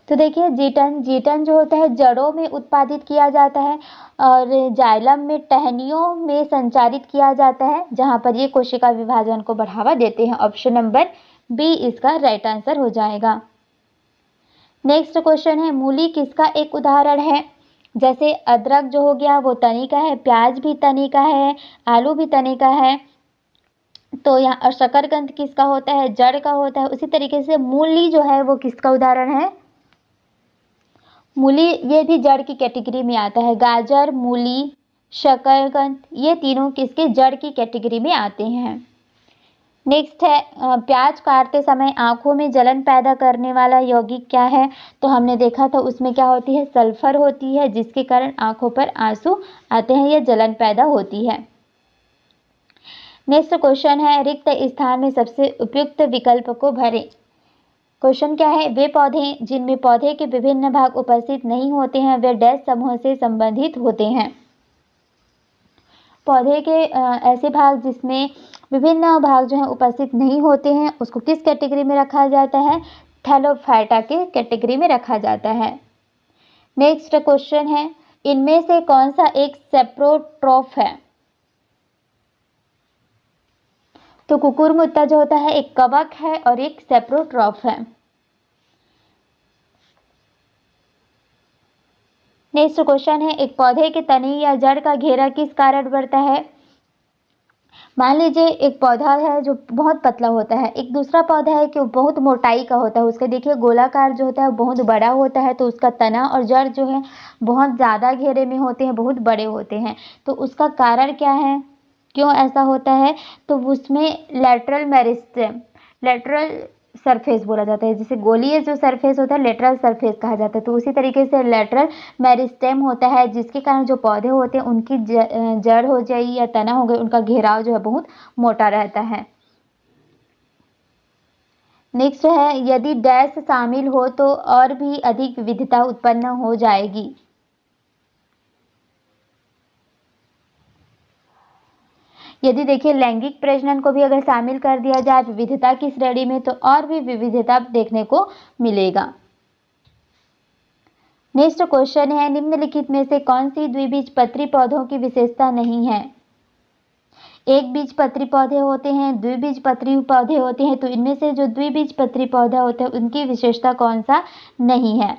तो देखिए, जीटन जो होता है जड़ों में उत्पादित किया जाता है और जाइलम में टहनियों में संचारित किया जाता है, जहां पर ये कोशिका विभाजन को बढ़ावा देते हैं। ऑप्शन नंबर बी इसका राइट आंसर हो जाएगा। नेक्स्ट क्वेश्चन है, मूली किसका एक उदाहरण है? जैसे अदरक जो हो गया वो तनी का है, प्याज भी तनी का है, आलू भी तनी का है। तो यहाँ और शकरकंद किसका होता है? जड़ का होता है। उसी तरीके से मूली जो है वो किसका उदाहरण है? मूली ये भी जड़ की कैटेगरी में आता है। गाजर, मूली, शकरकंद ये तीनों किसके? जड़ की कैटेगरी में आते हैं। नेक्स्ट है, प्याज काटते समय आंखों में जलन पैदा करने वाला यौगिक क्या है? तो हमने देखा था उसमें क्या होती है, सल्फर होती है, जिसके कारण आंखों पर आंसू आते हैं या जलन पैदा होती है। नेक्स्ट क्वेश्चन है, रिक्त स्थान में सबसे उपयुक्त विकल्प को भरें। क्वेश्चन क्या है, वे पौधे जिनमें पौधे के विभिन्न भाग उपस्थित नहीं होते हैं वे डैश समूह से संबंधित होते हैं। पौधे के ऐसे भाग जिसमें विभिन्न भाग जो है उपस्थित नहीं होते हैं उसको किस कैटेगरी में रखा जाता है? थैलोफाइटा के कैटेगरी में रखा जाता है। नेक्स्ट क्वेश्चन है, इनमें से कौन सा एक सेप्रोट्रॉफ है? तो कुकुरमुत्ता जो होता है एक कवक है और एक सेप्रोट्रॉफ है। नेक्स्ट क्वेश्चन है, एक पौधे के तने या जड़ का घेरा किस कारण बढ़ता है? मान लीजिए एक पौधा है जो बहुत पतला होता है, एक दूसरा पौधा है कि वो बहुत मोटाई का होता है, उसका देखिए गोलाकार जो होता है वो बहुत बड़ा होता है, तो उसका तना और जड़ जो है बहुत ज़्यादा घेरे में होते हैं, बहुत बड़े होते हैं। तो उसका कारण क्या है, क्यों ऐसा होता है? तो उसमें लेटरल मेरिस्टेम, लेटरल सरफेस बोला जाता है, जिसे गोलीय जो सरफेस होता है लेटरल सरफेस कहा जाता है। तो उसी तरीके से लेटरल मेरिस्टेम होता है, जिसके कारण जो पौधे होते हैं उनकी जड़ हो जाए या तना हो गए, उनका घेराव जो है बहुत मोटा रहता है। नेक्स्ट है, यदि डैश शामिल हो तो और भी अधिक विविधता उत्पन्न हो जाएगी। यदि देखिए लैंगिक प्रजनन को भी अगर शामिल कर दिया जाए विविधता की श्रेणी में तो और भी विविधता देखने को मिलेगा। नेक्स्ट क्वेश्चन है, निम्नलिखित में से कौन सी द्विबीजपत्री पौधों की विशेषता नहीं है? एक बीजपत्री पौधे होते हैं, द्विबीजपत्री पौधे होते हैं, तो इनमें से जो द्विबीजपत्री पौधा होता है उनकी विशेषता कौन सा नहीं है?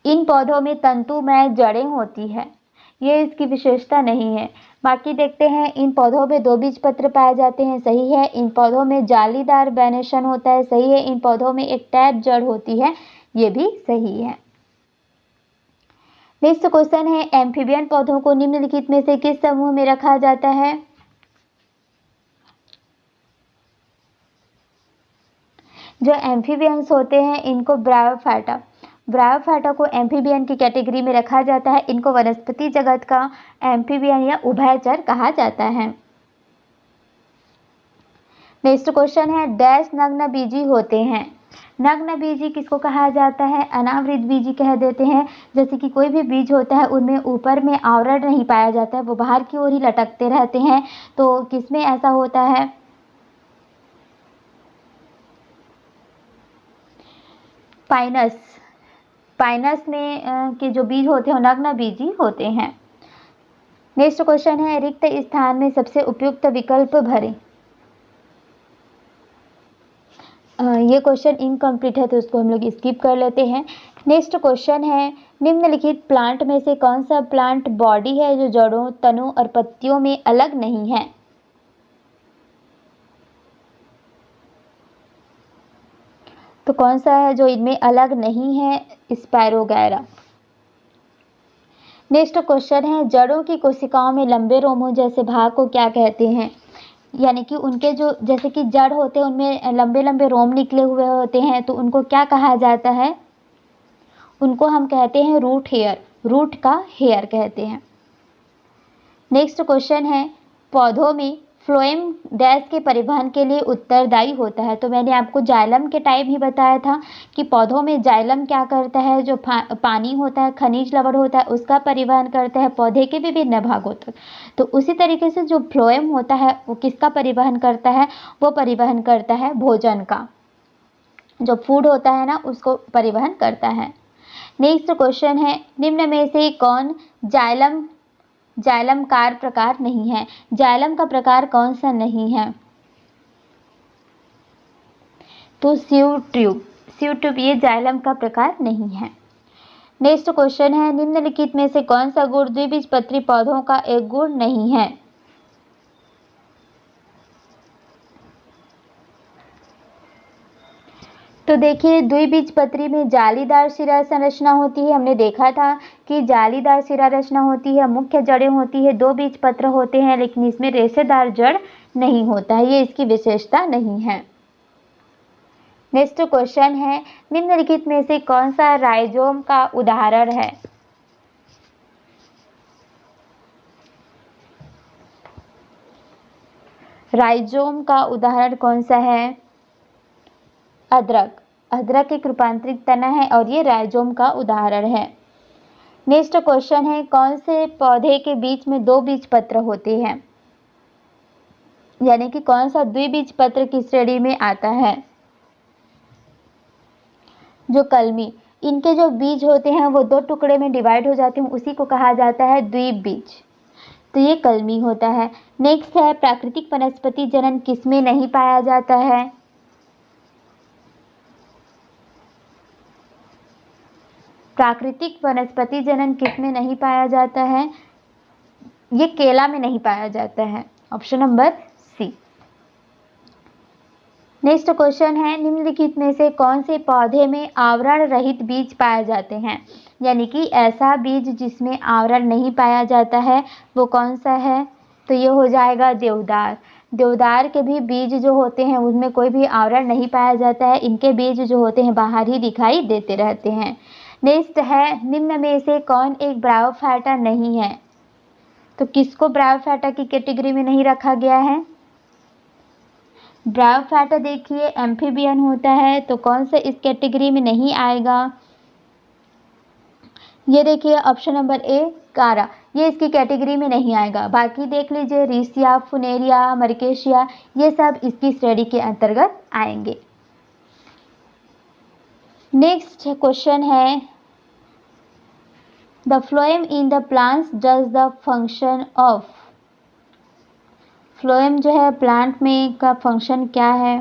इन पौधों में तंतुमय जड़ें होती है। ये इसकी विशेषता नहीं है। बाकी देखते हैं, इन पौधों में दो बीजपत्र पाए जाते हैं, सही है। इन पौधों में जालीदार वेनेशन होता है, सही है। इन पौधों में एक टैप जड़ होती है, ये भी सही है। नेक्स्ट क्वेश्चन है, एम्फीबियन पौधों को निम्नलिखित में से किस समूह में रखा जाता है? जो एम्फीबियंस होते हैं इनको ब्रायोफाइटा को एम्फीबियन की कैटेगरी में रखा जाता है। इनको वनस्पति जगत का एम्फीबियन या उभयचर कहा जाता है। नेक्स्ट क्वेश्चन है, डैश नग्न बीजी होते हैं। नग्न बीजी किसको कहा जाता है? अनावृत बीजी कह देते हैं। जैसे कि कोई भी बीज होता है उनमें ऊपर में आवरण नहीं पाया जाता है, वो बाहर की ओर ही लटकते रहते हैं। तो किसमें ऐसा होता है? पाइनस में के जो बीज होते हैं नग्न बीजी होते हैं। नेक्स्ट क्वेश्चन है, रिक्त स्थान में सबसे उपयुक्त विकल्प भरें। ये क्वेश्चन इनकम्प्लीट है तो उसको हम लोग स्किप कर लेते हैं। नेक्स्ट क्वेश्चन है, निम्नलिखित प्लांट में से कौन सा प्लांट बॉडी है जो जड़ों, तनों और पत्तियों में अलग नहीं है? तो कौन सा है जो इनमें अलग नहीं है? स्पायरोगैरा। नेक्स्ट क्वेश्चन है, जड़ों की कोशिकाओं में लंबे रोमों जैसे भाग को क्या कहते हैं? यानी कि उनके जो जैसे कि जड़ होते हैं उनमें लंबे लंबे रोम निकले हुए होते हैं, तो उनको क्या कहा जाता है? उनको हम कहते हैं रूट हेयर, रूट का हेयर कहते हैं। नेक्स्ट क्वेश्चन है, पौधों में फ्लोएम डैश के परिवहन के लिए उत्तरदायी होता है। तो मैंने आपको जाइलम के टाइप ही बताया था कि पौधों में जाइलम क्या करता है, जो पानी होता है, खनिज लवण होता है, उसका परिवहन करता है पौधे के विभिन्न भागों तक। तो उसी तरीके से जो फ्लोएम होता है वो किसका परिवहन करता है? वो परिवहन करता है भोजन का, जो फूड होता है ना उसको परिवहन करता है। नेक्स्ट क्वेश्चन है, निम्न में से कौन जाइलमकार प्रकार नहीं है? जाइलम का प्रकार कौन सा नहीं है? तो सिव ट्यूब ये जाइलम का प्रकार नहीं है। नेक्स्ट क्वेश्चन है, निम्नलिखित में से कौन सा गुण द्विबीजपत्री पौधों का एक गुण नहीं है? तो देखिए, द्विबीजपत्री में जालीदार शिरा संरचना होती है। हमने देखा था कि जालीदार शिरा रचना होती है, मुख्य जड़ें होती है, दो बीजपत्र होते हैं, लेकिन इसमें रेशेदार जड़ नहीं होता है, ये इसकी विशेषता नहीं है। नेक्स्ट क्वेश्चन है, निम्नलिखित में से कौन सा राइजोम का उदाहरण है? राइजोम का उदाहरण कौन सा है? अदरक एक रूपांतरित तना है और ये राइजोम का उदाहरण है। नेक्स्ट क्वेश्चन है, कौन से पौधे के बीच में दो बीजपत्र होते हैं? यानी कि कौन सा द्विबीजपत्र की श्रेणी में आता है? जो कलमी, इनके जो बीज होते हैं वो दो टुकड़े में डिवाइड हो जाते हैं, उसी को कहा जाता है द्विबीज। तो ये कलमी होता है। नेक्स्ट है, प्राकृतिक वनस्पति जनन किसमें नहीं पाया जाता है? प्राकृतिक वनस्पति जनन किसमें नहीं पाया जाता है? ये केला में नहीं पाया जाता है, option number C. Next question है, निम्नलिखित में से कौन से पौधे में आवरण रहित बीज पाए जाते हैं? यानी कि ऐसा बीज जिसमें आवरण नहीं पाया जाता है वो कौन सा है? तो ये हो जाएगा देवदार के भी बीज जो होते हैं उनमें कोई भी आवरण नहीं पाया जाता है, इनके बीज जो होते हैं बाहर ही दिखाई देते रहते हैं। नेक्स्ट है, निम्न में से कौन एक ब्रायोफाइटा नहीं है? तो किसको ब्रायोफाइटा की कैटेगरी में नहीं रखा गया है? ब्रायोफाइटा देखिए एम्फीबियन होता है, तो कौन सा इस कैटेगरी में नहीं आएगा? ये देखिए ऑप्शन नंबर ए कारा, ये इसकी कैटेगरी में नहीं आएगा। बाकी देख लीजिए, रिसिया, फुनेरिया, मर्केशिया, ये सब इसकी श्रेणी के अंतर्गत आएंगे। नेक्स्ट क्वेश्चन है, the phloem in the plants does the function of. Phloem जो है प्लांट में का फंक्शन क्या है?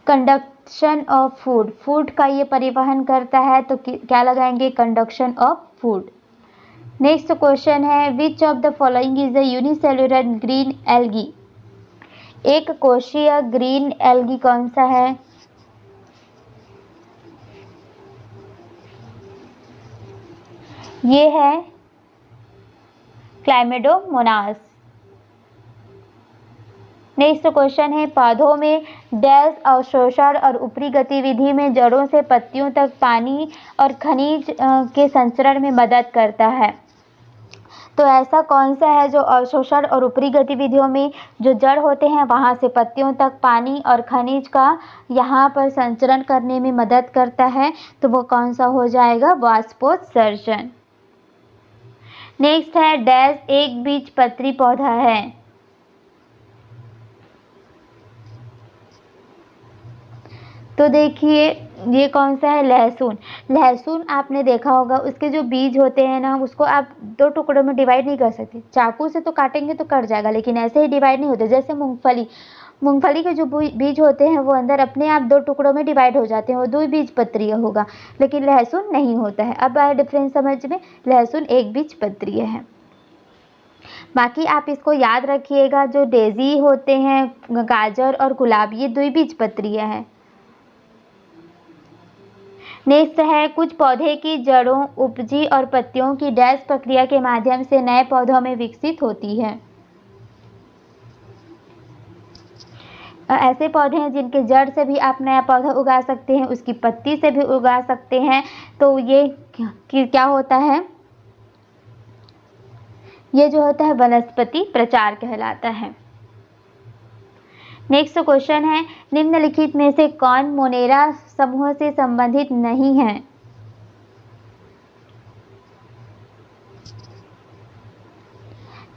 कंडक्शन ऑफ फूड का ये परिवहन करता है, तो क्या लगाएंगे? Conduction of food. Next question है which of the following is a unicellular green algae. एक कोशीय ग्रीन एल्गी कौन सा है? ये है क्लाइमेडोमोनास। नेक्स्ट क्वेश्चन है पौधों में डैश अवशोषण और ऊपरी गतिविधि में जड़ों से पत्तियों तक पानी और खनिज के संचरण में मदद करता है। तो ऐसा कौन सा है जो अवशोषण और ऊपरी गतिविधियों में जो जड़ होते हैं वहां से पत्तियों तक पानी और खनिज का यहाँ पर संचरण करने में मदद करता है? तो वो कौन सा हो जाएगा? वाष्पोत्सर्जन। नेक्स्ट है डैश एक बीजपत्री पौधा है। तो देखिए ये कौन सा है? लहसुन। लहसुन आपने देखा होगा उसके जो बीज होते हैं ना उसको आप दो टुकड़ों में डिवाइड नहीं कर सकते। चाकू से तो काटेंगे तो कट जाएगा, लेकिन ऐसे ही डिवाइड नहीं होते। जैसे मूंगफली, मूंगफली के जो बीज होते हैं वो अंदर अपने आप दो टुकड़ों में डिवाइड हो जाते हैं, वो दो बीजपत्रीय होगा, लेकिन लहसुन नहीं होता है। अब आया डिफरेंस समझ में, लहसुन एक बीजपत्रीय है। बाकी आप इसको याद रखिएगा, जो डेजी होते हैं गाजर और गुलाब ये द्विबीजपत्रीय है। नेक्स्ट है कुछ पौधे की जड़ों उपजी और पत्तियों की डैश प्रक्रिया के माध्यम से नए पौधों में विकसित होती है। ऐसे पौधे हैं जिनके जड़ से भी आप नया पौधा उगा सकते हैं, उसकी पत्ती से भी उगा सकते हैं। तो ये क्या होता है? ये जो होता है वनस्पति प्रचार कहलाता है। नेक्स्ट क्वेश्चन है निम्नलिखित में से कौन मोनेरा समूह से संबंधित नहीं है?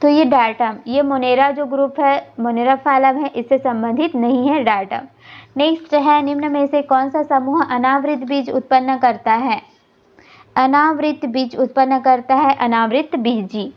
तो ये डार्टम, ये मोनेरा जो ग्रुप है, मोनेरा फाइलम है, इससे संबंधित नहीं है डार्टम। नेक्स्ट है निम्न में से कौन सा समूह अनावृत बीज उत्पन्न करता है? अनावृत बीज उत्पन्न करता है अनावृत बीजी।